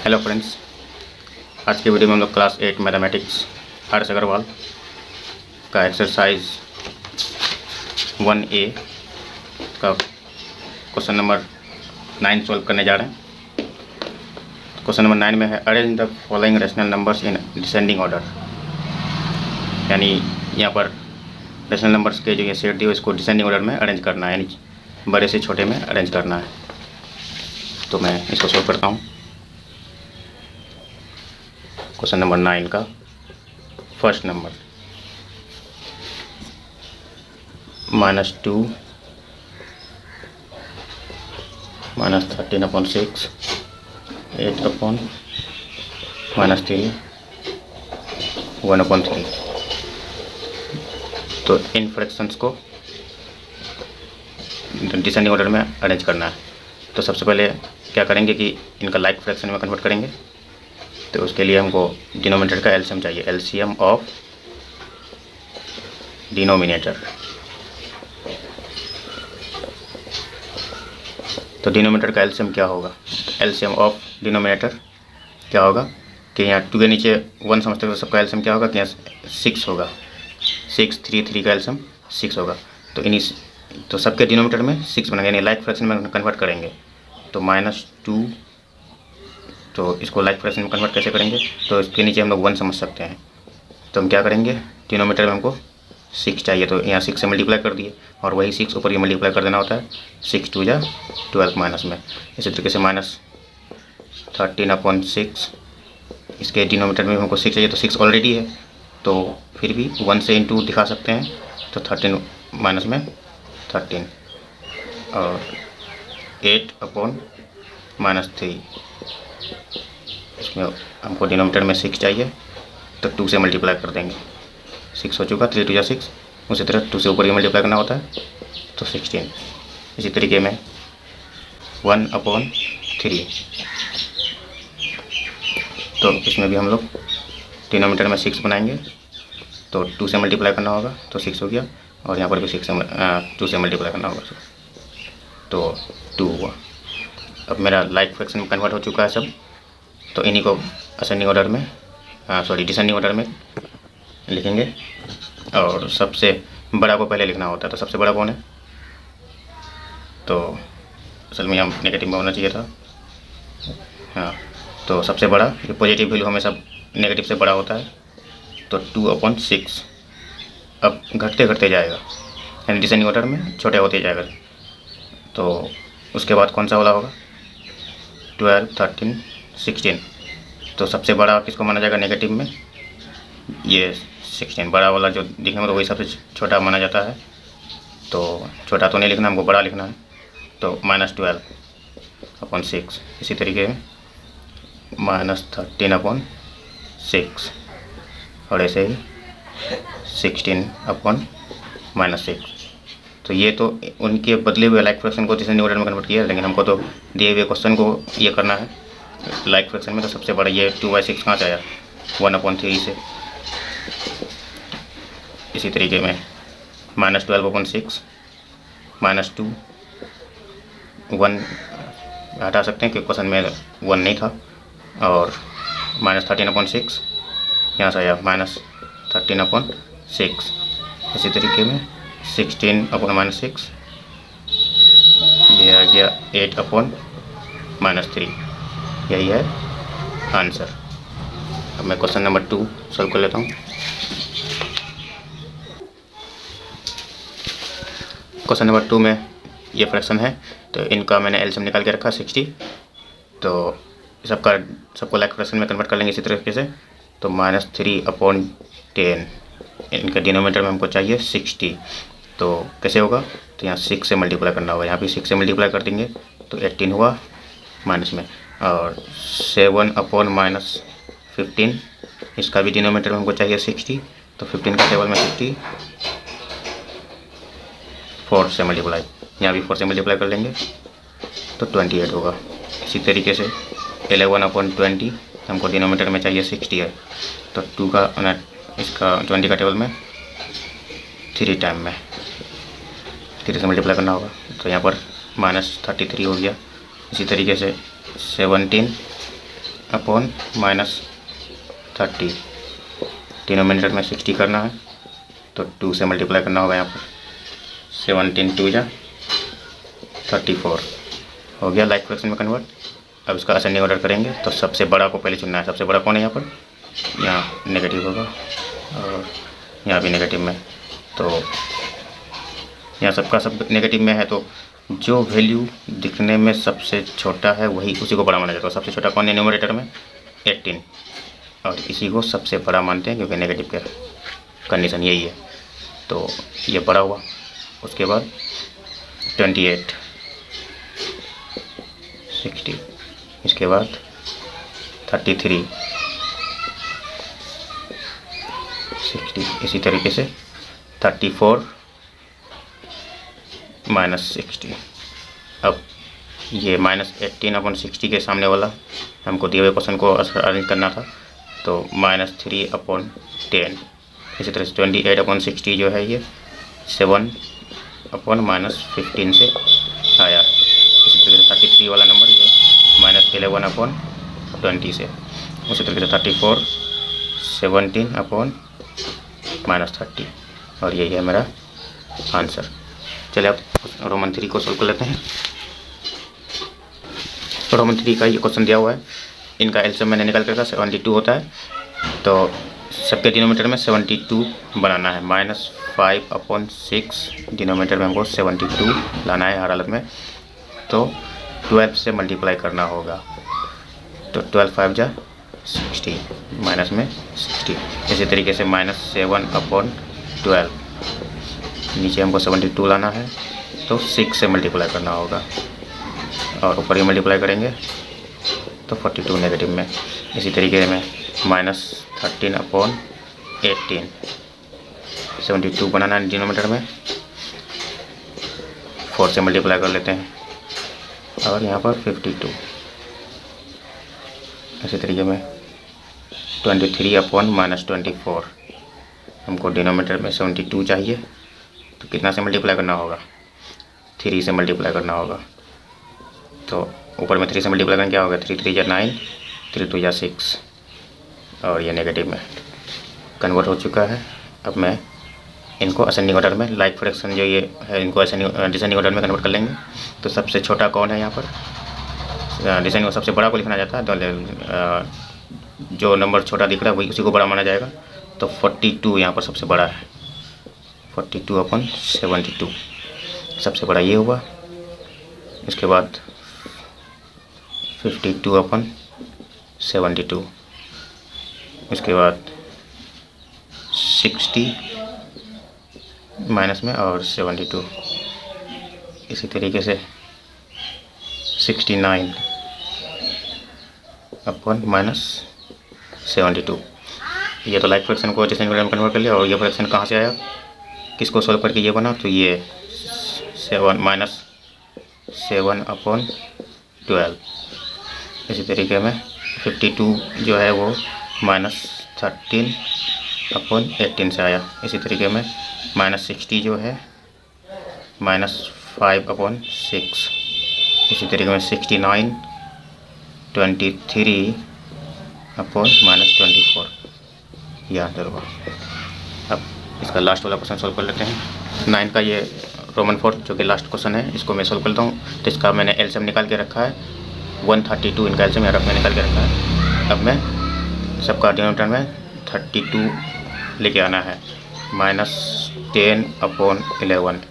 Hello friends, आज के video में हम लोग क्लास 8 मैथमेटिक्स हर्ष अग्रवाल का एक्सरसाइज 1A का क्वेश्चन नंबर 9 सॉल्व करने जा रहे हैं। क्वेश्चन नंबर 9 में है arrange the following rational numbers in descending order. यानी यहाँ पर रेशनल नंबर्स के जो ये सेट दिए इसको डिसेंडिंग ऑर्डर में अरेंज करना है, यानी बड़े से छोटे में अरेंज करना है। तो मैं इसको सॉल्व करता हूँ। क्वेश्चन नंबर 9 का फर्स्ट नंबर -2 -13/6 8/-3 1/3। तो इन फ्रैक्शंस को डिसेंडिंग ऑर्डर में अरेंज करना है। तो सबसे पहले क्या करेंगे कि इनका लाइक फ्रैक्शन में कन्वर्ट करेंगे। तो उसके लिए हमको डिनोमिनेटर का एलसीएम चाहिए, एलसीएम ऑफ डिनोमिनेटर। तो डिनोमिनेटर का एलसीएम क्या होगा? एलसीएम ऑफ डिनोमिनेटर क्या होगा कि यहाँ 2 के नीचे 1 समझते हो, सबका एलसीएम क्या होगा कि यहाँ 6 होगा। 6 3 का एलसीएम 6 होगा। तो सबके डिनोमिनेटर में 6 बनेगा, यानी लाइक फ्रैक्शन में कन्वर्ट करेंगे। तो -2, तो इसको लाइक फ्रैक्शन में कन्वर्ट कैसे करेंगे? तो इसके नीचे हम लोग 1 समझ सकते हैं। तो हम क्या करेंगे, डिनोमिनेटर में हमको 6 चाहिए, तो यहाँ 6 से मल्टीप्लाई कर दिए और वही 6 ऊपर ये मल्टीप्लाई कर देना होता है। 6 2 जा 12 माइनस में। इसी तरीके से -13/6, इसके डिनोमिनेटर में हमको 6 चाहिए, तो 6 ऑलरेडी है, तो फिर भी 1 से इंटू दिखा सकते हैं। तो 13 माइनस में 13 और 8/-3। इसमें हमको डिनोमिनेटर में 6 चाहिए, तो 2 से मल्टीप्लाई कर देंगे। 6 हो चुका, 3 2 जा 6। उसी तरह 2 से ऊपर ही मल्टीप्लाई करना होता है, तो 16। इसी तरीके में 1/3, तो इसमें भी हम लोग डिनोमिनेटर में 6 बनाएंगे, तो 2 से मल्टीप्लाई करना होगा, तो 6 हो गया। और यहाँ पर भी 2 से मल्टीप्लाई करना होगा, तो 2 हुआ। अब मेरा लाइक फ्रैक्शन में कन्वर्ट हो चुका है सब। तो इन्हीं को असेंडिंग ऑर्डर में डिसेंडिंग ऑर्डर में लिखेंगे। और सबसे बड़ा को पहले लिखना होता है। तो सबसे बड़ा कौन है? तो असल में यहाँ नेगेटिव में होना चाहिए था। हाँ, तो सबसे बड़ा, ये पॉजिटिव वैल्यू हमेशा नेगेटिव से बड़ा होता है। तो 2/6 अब घटते घटते जाएगा, यानी डिसेंडिंग ऑर्डर में छोटे होते जाएगा। तो उसके बाद कौन सा वाला होगा? 12 13 16। तो सबसे बड़ा किसको माना जाएगा नेगेटिव में? ये 16 बड़ा वाला जो दिखने में, तो वही सबसे छोटा माना जाता है। तो छोटा तो नहीं लिखना, हमको बड़ा लिखना है। तो -12/6। इसी तरीके में -13/6 और ऐसे ही 16/-6। तो ये तो उनके बदले हुए लाइक फ्रैक्शन को डिसेंडिंग ऑर्डर में कन्वर्ट किया है, लेकिन हमको तो दिए हुए क्वेश्चन को ये करना है लाइक फ्रैक्शन में। तो सबसे बड़ा ये 2/6 कहाँ से आया? 1/3 से। इसी तरीके में -12/6 -2 1 हटा सकते हैं क्योंकि क्वेश्चन में 1 नहीं था। और -13/6 यहाँ से आया -13/6। इसी तरीके में 16/-6 ये आ गया 8/-3। यही है आंसर। अब मैं क्वेश्चन नंबर 2 सॉल्व कर लेता हूँ। क्वेश्चन नंबर 2 में ये फ्रैक्शन है, तो इनका मैंने एलसीएम निकाल के रखा 60। तो सबको लाइक फ्रैक्शन में कन्वर्ट कर लेंगे इसी तरीके से। तो -3/10, इनका डिनोमिनेटर में हमको चाहिए 60। तो कैसे होगा? तो यहाँ 6 से मल्टीप्लाई करना होगा, यहाँ भी 6 से मल्टीप्लाई कर देंगे, तो 18 हुआ माइनस में। और 7/-15, इसका भी डिनोमिनेटर में हमको चाहिए 60। तो 15 का टेबल में 60, 4 से मल्टीप्लाई, यहाँ भी 4 से मल्टीप्लाई कर लेंगे, तो 28 होगा। इसी तरीके से 11/20, हमको डिनोमिनेटर में चाहिए 60 है। तो 2 का इसका 20 का टेबल में 3 टाइम में 3 से मल्टीप्लाई करना होगा, तो यहाँ पर -33 हो गया। इसी तरीके से 17 अपॉन -30, डिनोमिनेटर में 60 करना है तो 2 से मल्टीप्लाई करना होगा यहाँ पर। 17 2 जा 34 हो गया लाइक फ्रैक्शन में कन्वर्ट। अब इसका असेंडिंग ऑर्डर करेंगे तो सबसे बड़ा को पहले चुनना है। सबसे बड़ा कौन है यहाँ पर? यहाँ नेगेटिव होगा और यहाँ भी नेगेटिव में, तो यहाँ सबका सब नेगेटिव में है, तो जो वैल्यू दिखने में सबसे छोटा है वही उसी को बड़ा माना जाता है। सबसे छोटा कौन है न्यूमरेटर में? 18, और इसी को सबसे बड़ा मानते हैं क्योंकि नेगेटिव का कंडीशन यही है। तो ये बड़ा हुआ। उसके बाद 28 60, इसके बाद 33 60, इसी तरीके से 34 -60। अब ये -18/60 के सामने वाला हमको दिए हुए क्वेश्चन को अरेंज करना था, तो -3/10। इसी तरह से 28/60 जो है ये 7/-15 से आया। इसी तरीके से 33 वाला नंबर ये -11/20 से। उसी तरीके से 34 17/-30, और यही है मेरा आंसर। चलिए अब रोमन 3 को सोल्व कर लेते हैं। रोमन 3 का ये क्वेश्चन दिया हुआ है। इनका एलसीएम मैंने निकाल कर रखा 72 होता है, तो सबके डिनोमीटर में 72 बनाना है। -5/6 डिनोमीटर में हमको 72 लाना है हर हालत में, तो 12 से मल्टीप्लाई करना होगा। तो 12 5 जा 60, माइनस में 60। इसी तरीके से -7/12, नीचे हमको 72 लाना है, तो 6 से मल्टीप्लाई करना होगा, और ऊपर ही मल्टीप्लाई करेंगे तो 42 नेगेटिव में। इसी तरीके में -13/18, 72 बनाना है डिनोमीटर में, 4 से मल्टीप्लाई कर लेते हैं, और यहाँ पर 52। इसी तरीके में 23/-24, हमको डिनोमीटर में 72 चाहिए, तो कितना से मल्टीप्लाई करना होगा? 3 से मल्टीप्लाई करना होगा। तो ऊपर में 3 से मल्टीप्लाई करना क्या होगा? 3 3 जा 9, 3 2 जा 6, और ये नेगेटिव में कन्वर्ट हो चुका है। अब मैं इनको असेंडिंग ऑर्डर में, लाइक फ्रैक्शन जो ये है इनको डिसेंडिंग ऑर्डर में कन्वर्ट कर लेंगे। तो सबसे छोटा कौन है यहाँ पर? डिसेंडिंग सबसे बड़ा को लिखना जाता है, तो जो नंबर छोटा दिख रहा है वही उसी को बड़ा माना जाएगा। तो 42 यहाँ पर सबसे बड़ा है, 42/72 सबसे बड़ा ये हुआ। इसके बाद 52/72, इसके बाद 60 माइनस में और 72, इसी तरीके से 69/-72। ये तो लाइक फ्रैक्शन को डिसेंडिंग में कन्वर्ट कर लिया। और ये फ्रैक्शन कहाँ से आया, किसको सोल्व करके ये बना? तो ये 7/12। इसी तरीके में 52 जो है वो -13/18 से आया। इसी तरीके में -60 जो है -5/6। इसी तरीके में 69 23/-24, यह आंसर हुआ। अब इसका लास्ट वाला क्वेश्चन सोल्व कर लेते हैं। 9 का ये रोमन 4 जो कि लास्ट क्वेश्चन है, इसको मैं सोल्व करता हूँ। तो इसका मैंने एलसीएम निकाल के रखा है 132, इनका एलसीएम यहाँ निकाल के रखा है। अब मैं सबका डिनोमिनेटर में 32 लेके आना है। -10/11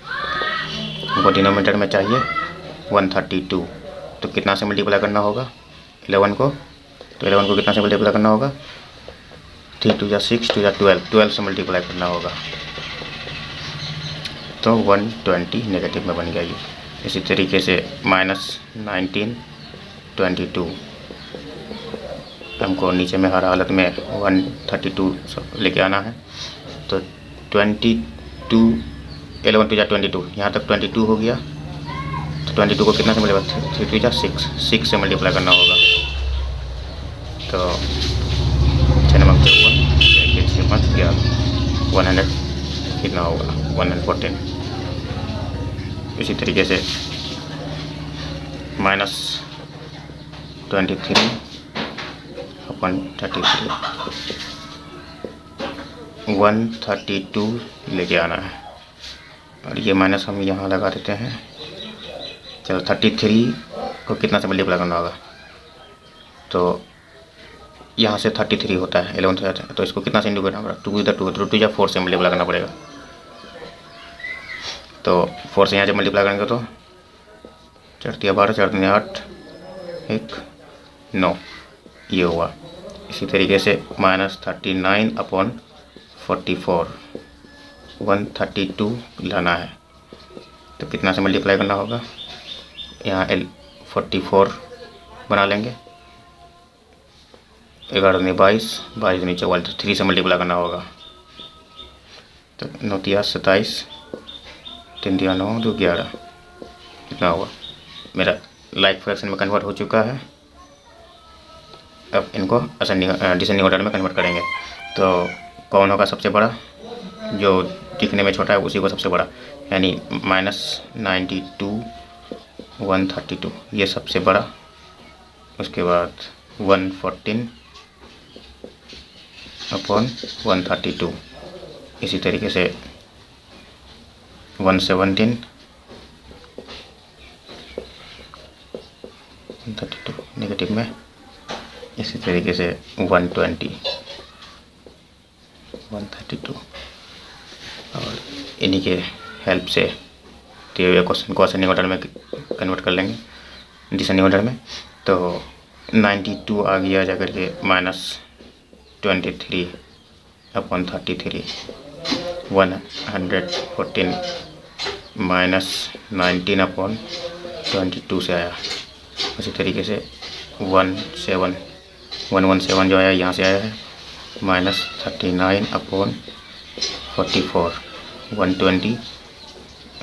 हमको डिनोमिनेटर में चाहिए 132, तो कितना से मल्टीप्लाई करना होगा 11 को? तो 11 को कितना से मल्टीप्लाई करना होगा? 3 2 जा 6, 2 जा 12, 12 से मल्टीप्लाई करना होगा, तो 120 नेगेटिव में बन गया ये। इसी तरीके से -19/22 हमको नीचे में हर हालत में 132 लेके आना है। तो 22 11 2 जा 22, यहाँ तक 22 हो गया। तो 22 को कितना से मल्टीप्लाई? 3 2 जा 6 से मल्टीप्लाई करना होगा। तो 6 नमक 100 कितना होगा? 114। इसी तरीके से -23 133 132 लेके आना है, और ये माइनस हम यहाँ लगा देते हैं। चलो 33 को कितना से मल्टीप्लाई करना होगा, तो यहाँ से 33 होता है 11 से आता है, तो इसको कितना से इंटू करना पड़ेगा, 2 इधर 2 तो 2 या 4 से मल्टीप्लाई करना पड़ेगा। तो 4 से यहाँ से मल्टीप्लाई करेंगे तो 4 × 12 4 × 8 1 9 ये हुआ। इसी तरीके से -39/44 132 लाना है, तो कितना से मल्टीप्लाई करना होगा, यहाँ 44 बना लेंगे, 11 × 22 22 × 44 3 से मल्टीप्लाई करना होगा, तो 9 × 27 3 × 9 2 11 कितना हुआ। मेरा लाइक फ्रैक्शन में कन्वर्ट हो चुका है। अब इनको डिसेंडिंग ऑर्डर में कन्वर्ट करेंगे, तो कौन होगा सबसे बड़ा, जो दिखने में छोटा है उसी को सबसे बड़ा, यानी -92 132 ये सबसे बड़ा, उसके बाद 114/132, इसी तरीके से 117 132 नेगेटिव में, इसी तरीके से 120 132, और इन्हीं के हेल्प से दिए हुए क्वेश्चन को असेंडिंग ऑर्डर में कन्वर्ट कर लेंगे डिसेंडिंग ऑर्डर में। तो 92 आ गया जाकर के -23/33 114 -19/22 से आया। उसी तरीके से 117 जो आया यहाँ से आया है -39/44 120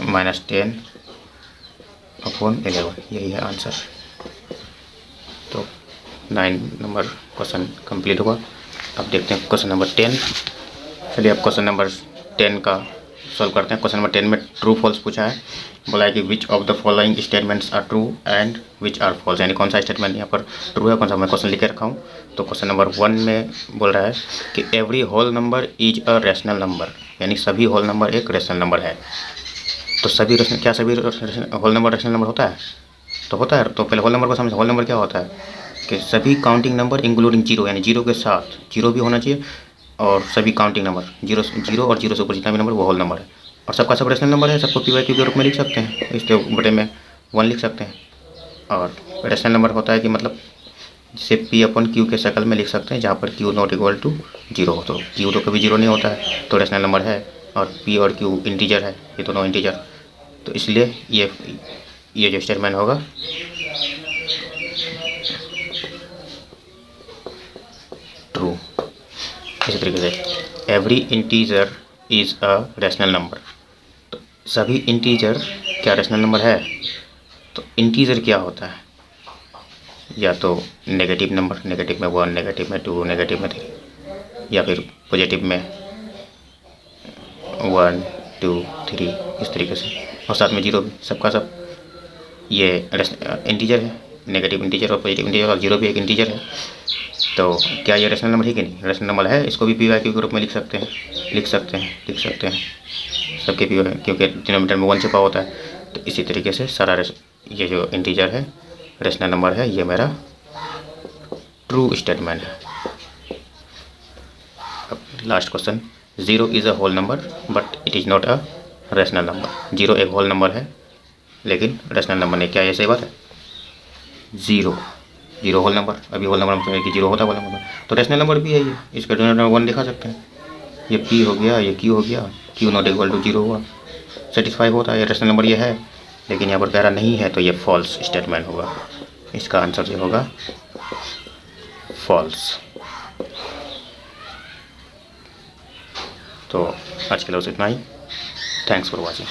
-10/11 यही है आंसर। तो 9 नंबर क्वेश्चन कंप्लीट हुआ। अब देखते हैं क्वेश्चन नंबर 10। चलिए अब क्वेश्चन नंबर 10 का सॉल्व करते हैं। क्वेश्चन नंबर 10 में ट्रू फॉल्स पूछा है। बोला है कि which of the following statements are true and which are false, यानी कौन सा स्टेटमेंट यहाँ पर ट्रू है, कौन सा मैं क्वेश्चन लिख के रखा हूँ। तो क्वेश्चन नंबर 1 में बोल रहा है कि every whole number is a rational number, यानी सभी होल नंबर एक रैशनल नंबर है। तो सभी सभी होल नंबर रैशनल नंबर होता है? तो होता है। तो पहले होल नंबर को समझ, होल नंबर क्या होता है कि सभी काउंटिंग नंबर इंक्लूडिंग जीरो, यानी जीरो के साथ जीरो भी होना चाहिए, और सभी काउंटिंग नंबर जीरो और जीरो से ऊपर जितना भी नंबर वो होल नंबर है, और सबका सब रैशनल नंबर है। सबको पी वाई क्यू के रूप में लिख सकते हैं, इसके बटे में 1 लिख सकते हैं। और रैशनल नंबर होता है कि मतलब जिसे P/Q के शक्ल में लिख सकते हैं, जहाँ पर Q ≠ 0 हो। तो Q तो कभी जीरो नहीं होता है, तो रैशनल नंबर है, और P और Q इंटीजर है, ये दोनों इंटीजर। तो इसलिए ये जो स्टेटमेंट होगा ट्रू। इसी तरीके से every integer is a rational number. तो सभी इंटीजर क्या रैशनल नंबर है? तो इंटीजर क्या होता है? या तो नेगेटिव नंबर, नेगेटिव में 1, नेगेटिव में 2, नेगेटिव में 3, या फिर पॉजिटिव में 1 2 3, इस तरीके से, और साथ में जीरो भी, सबका सब ये इंटीजर है। नेगेटिव इंटीजर और पॉजिटिव इंटीजर और जीरो भी एक इंटीजर है। तो क्या ये रैशनल नंबर है कि नहीं? रैशनल नंबर है। इसको भी पी वाई क्यू के रूप में लिख सकते हैं सबके पी वाई, क्योंकि डिनोमिनेटर में 1 छिपा होता है। तो इसी तरीके से सारा ये जो इंटीजर है रैशनल नंबर है, ये मेरा ट्रू स्टेटमेंट है। अब last question, 0 is a whole number but it is not a rational number. 0 एक होल नंबर है लेकिन रैशनल नंबर नहीं। क्या ये सही बात है? 0 होल नंबर, अभी होल नंबर मतलब कि 0 होता है होल नंबर, तो रैशनल नंबर भी है ये। इसका डिनोमिनेटर 1 लिखा सकते हैं। ये P हो गया, ये Q हो गया, Q ≠ 0 हुआ, सेटिस्फाई होता है, ये रैशनल नंबर ये है। लेकिन यहाँ पर कह रहा नहीं है, तो ये फॉल्स स्टेटमेंट होगा। इसका आंसर ये होगा फॉल्स। तो आज के लिए बस इतना ही। Thanks for watching.